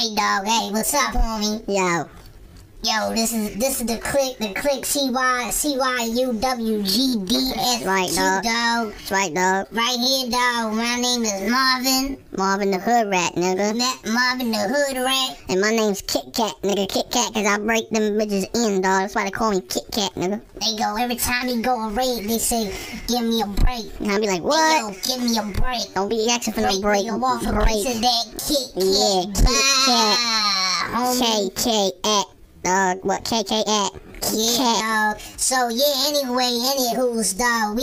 Hey dog, hey, what's up, homie? Yo, this is the click CYUWGDS. Right, dog. That's right, dog. Right here, dog. My name is Marvin. Marvin the Hood Rat, nigga. Marvin the Hood Rat. And my name's Kit Kat, nigga. Kit Kat, cause I break them bitches in, dog. That's why they call me Kit Kat, nigga. They go, every time you go a raid, they say, give me a break. And I be like, what? Hey, yo, give me a break. Don't be asking for no break. Off a piece of that Kit Kat. Yeah, Kit Kat. Homie. Dog, what KK at? Yeah, dog. So yeah, anywho's dog.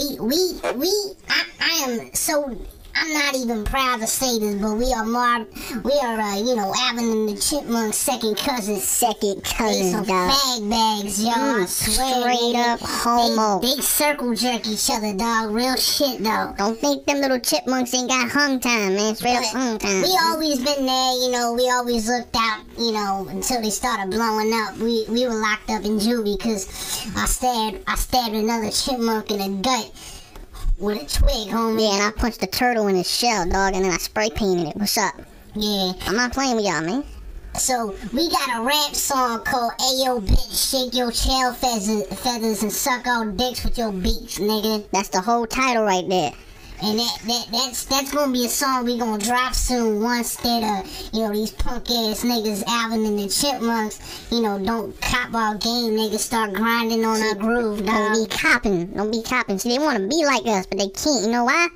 I am so. I'm not even proud to say this, but we are Alvin and the Chipmunks' second cousins. Second cousins, some dog. fag bags, yo. I swear. Straight up homo. They circle jerk each other, dog. Real shit, though. Don't think them little chipmunks ain't got hung time, man. Straight up hung time. We always been there, we always looked out, until they started blowing up. We were locked up in juvie because I stabbed another chipmunk in the gut with a twig, homie. Yeah, and I punched the turtle in his shell, dog, and then I spray painted it. What's up? Yeah. I'm not playing with y'all, man. So, we got a rap song called Ayo Bitch, Shake Your Tail Feathers and Suck All Dicks with Your Beats, nigga. That's the whole title right there. And that's gonna be a song we gonna drop soon once that these punk ass niggas Alvin and the Chipmunks don't cop our game, niggas start grinding on our groove, dog. Don't be copping. See, they wanna be like us, but they can't. You know why?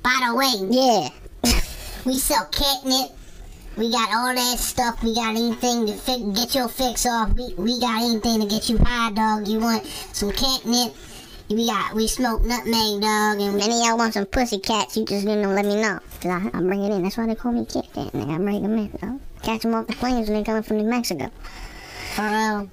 By the way, yeah, we sell catnip. We got all that stuff. We got anything to get your fix off. We got anything to get you high, dog. You want some catnip? We smoke nutmeg, dog, and many of y'all want some pussy cats, you just let me know. Cause I bring it in. That's why they call me Kit Kat, nigga. I bring them in, dog. Catch them off the planes when they coming from New Mexico. For real.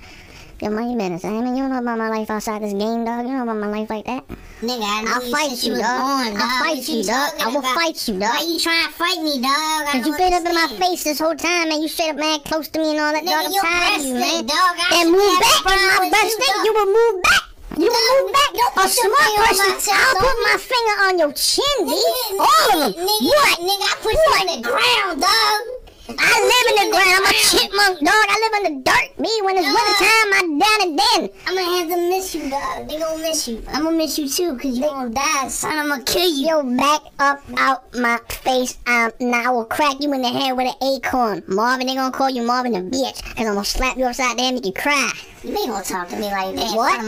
Yo, mind your business. I mean, you don't know about my life outside this game, dog. You don't know about my life like that. Nigga, I'll fight you, dog. I'll fight you, dog. I will fight you, dog. Why you trying to fight me, dog? Cause you been up in my face this whole time, man. You straight up, man, close to me and all that, dog. I'm tired of you, man. And move back. My best thing, you will move back. You will move back. A smart person, I'll put my finger on your chin, B. All of them. What? Nigga, I put you on the ground, dog. I live in the ground. I'm a chipmunk, dog. I live in the dirt, B. When it's winter time, I'm down and then. I'm gonna have to miss you, dog. They gonna miss you. I'm gonna miss you too, cause you gonna die, son. I'm gonna kill you. Yo, back up out my face. Now I will crack you in the head with an acorn. Marvin, they gonna call you Marvin the bitch, cause I'm gonna slap you upside there and make you cry. You ain't gonna talk to me like that. What?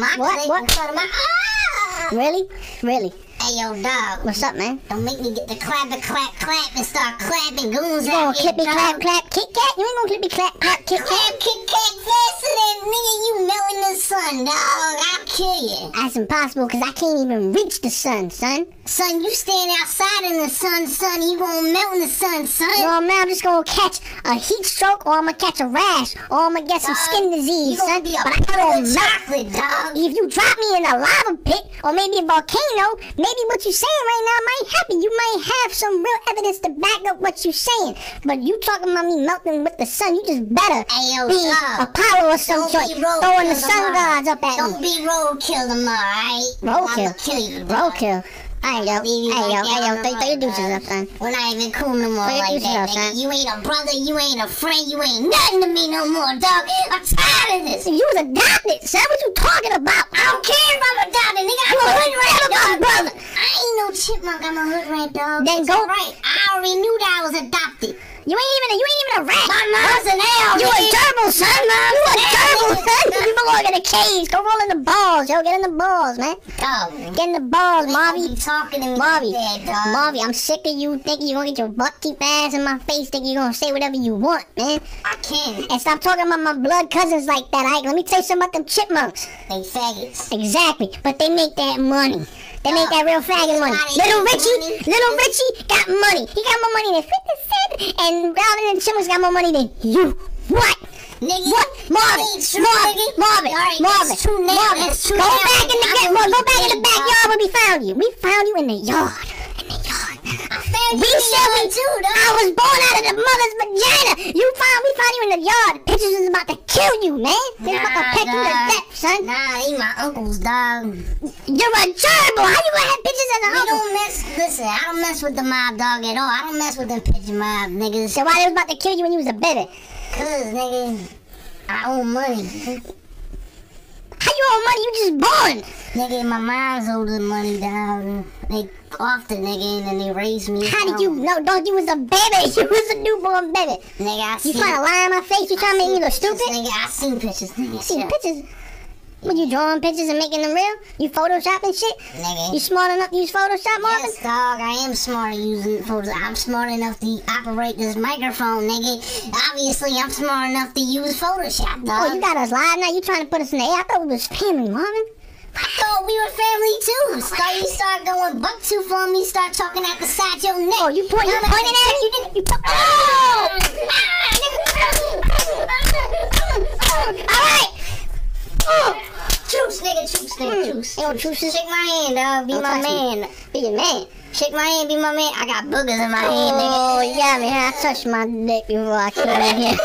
Really? Hey, yo, dog. What's up, man? Don't make me get the clap and start clapping goons you gonna clip me, clap, Kit Kat? You ain't gonna clip me, clap, Kit Kat? Kit Kat faster than nigga, you melting the sun, dog. I'll kill you. That's impossible, because I can't even reach the sun, son. Son, you stand outside in the sun, son. You gonna melt in the sun, son. Well, man, I'm just gonna catch a heat stroke, or I'm gonna catch a rash, or I'm gonna get some skin disease, son. But I got chocolate, dog. If you drop me in a lava pit, or maybe a volcano, maybe what you're saying right now might happen. You might have some real evidence to back up what you're saying. But you talking about me melting with the sun, you just better be Apollo or some joint, throwing the sun gods up at me. Don't be roadkill tomorrow, alright? Roadkill? Kill you, roadkill. Hey yo, throw your deuces up, son. We're not even cool no more like that, nigga. You ain't a brother, you ain't a friend, you ain't nothing to me no more, dog. I'm tired of this. You was adopted, son. What you talking about? I don't care if I'm adopted, nigga. I'm a hood rat, dog. Brother. I ain't no chipmunk, I'm a hood rat, dog. Then go right. I already knew that I was adopted. You ain't even a rat. My mom's an L. You a gerbil, son. You a gerbil, son. You belong in a cage. Go roll in the balls, yo. Get in the balls, man. Dog. Get in the balls, Marvy. Talking to me Marvy. like that, dog. Marvy, I'm sick of you thinking you're gonna get your butt keep ass in my face, thinking you're gonna say whatever you want, man. I can. And stop talking about my blood cousins like that, Ike. Let me tell you something about them chipmunks. They faggots. Exactly. But they make that money. They make that real faggot money. Little Richie got money. He got more money than 50 Cent, and Alvin and the Chipmunks got more money than you. What? Nigga, what? Marvin. Go back in the backyard where we found you. We found you in the yard. We said we too, dog. I was born out of the mother's vagina. We found found you in the yard. The bitches was about to kill you, man. They was about to peck you to death, son. Nah, he my uncle's dog. You're a gerbil. How you gonna have bitches as an We uncle? don't mess. Listen, I don't mess with the mob dog at all. I don't mess with them pigeon mob niggas. So why they was about to kill you when you was a baby? Cause nigga, I owe money. How you owe money? You just born. Nigga, my mom's owed the money down. They off the nigga and then they raised me. How did you know, dog? You was a baby. You was a newborn baby. Nigga, I You seen. trying to lie on my face? You trying to make me look stupid? Nigga, I seen pictures. Nigga, See shut up. pictures. What, you drawing pictures and making them real? You photoshopping shit? Nigga. You smart enough to use Photoshop, Marvin? Yes, dog, I am smart at using photos. I'm smart enough to operate this microphone, nigga. Obviously, I'm smart enough to use Photoshop, dog. Oh, you got us live now? You trying to put us in the air? I thought we was family, Marvin. I thought we were family too. You start going buck tooth on me, start talking out the side of your neck. Oh, you pointing at me? You didn't. You oh! All right. Truce, nigga, truce, nigga, truce. Yo, truce. Shake my hand, dog. Be Don't my touch me. man. Be your man. Shake my hand, be my man. I got boogers in my hand, nigga. Oh, you got me. I touched my dick before I came in here.